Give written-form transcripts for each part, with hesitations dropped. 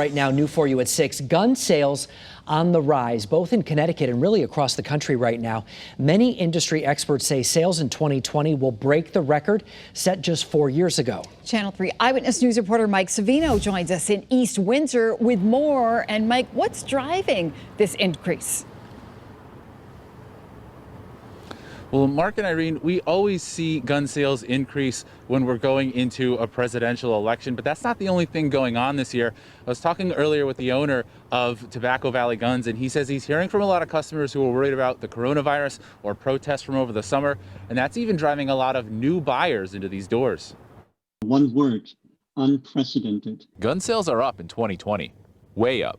Right now, new for you at 6, gun sales on the rise, both in Connecticut and really across the country right now. Many industry experts say sales in 2020 will break the record set just 4 years ago. Channel 3 Eyewitness News reporter Mike Savino joins us in East Windsor with more. And Mike, what's driving this increase? Well, Mark and Irene, we always see gun sales increase when we're going into a presidential election, but that's not the only thing going on this year. I was talking earlier with the owner of Tobacco Valley Guns, and he says he's hearing from a lot of customers who are worried about the coronavirus or protests from over the summer, and that's even driving a lot of new buyers into these doors. One word, unprecedented. Gun sales are up in 2020, way up.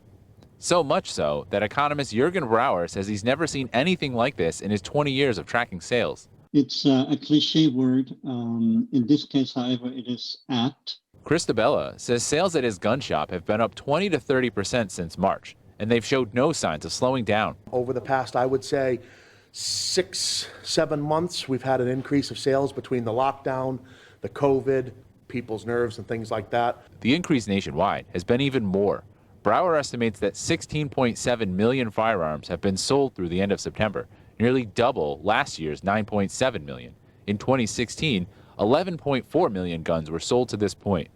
So much so that economist Jürgen Brauer says he's never seen anything like this in his 20 years of tracking sales. It's a cliche word. In this case, however, it is apt. Chris DeBella says sales at his gun shop have been up 20 to 30% since March, and they've showed no signs of slowing down. Over the past, I would say, 6-7 months, we've had an increase of sales between the lockdown, the COVID, people's nerves and things like that. The increase nationwide has been even more. Brauer estimates that 16.7 million firearms have been sold through the end of September, nearly double last year's 9.7 million. In 2016, 11.4 million guns were sold to this point.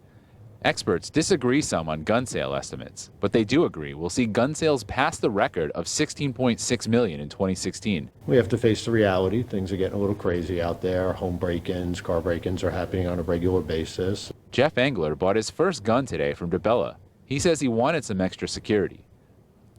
Experts disagree some on gun sale estimates, but they do agree we'll see gun sales pass the record of 16.6 million in 2016. We have to face the reality. Things are getting a little crazy out there. Home break-ins, car break-ins are happening on a regular basis. Jeff Engler bought his first gun today from DeBella. He says he wanted some extra security.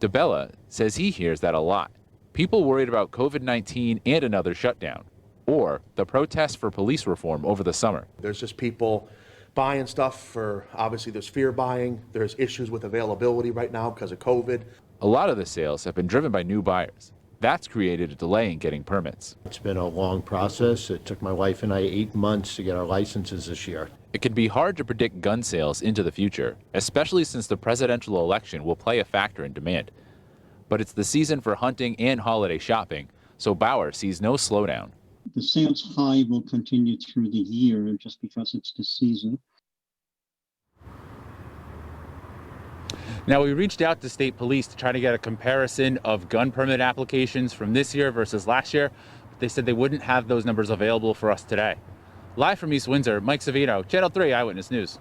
DeBella says he hears that a lot. People worried about COVID-19 and another shutdown, or the protests for police reform over the summer. There's just people buying stuff for, obviously there's fear buying. There's issues with availability right now because of COVID. A lot of the sales have been driven by new buyers. That's created a delay in getting permits. It's been a long process. It took my wife and I 8 months to get our licenses this year. It can be hard to predict gun sales into the future, especially since the presidential election will play a factor in demand. But it's the season for hunting and holiday shopping, so Bauer sees no slowdown. The sales high will continue through the year just because it's the season. Now, we reached out to state police to try to get a comparison of gun permit applications from this year versus last year, but they said they wouldn't have those numbers available for us today. Live from East Windsor, Mike Savino, Channel 3 Eyewitness News.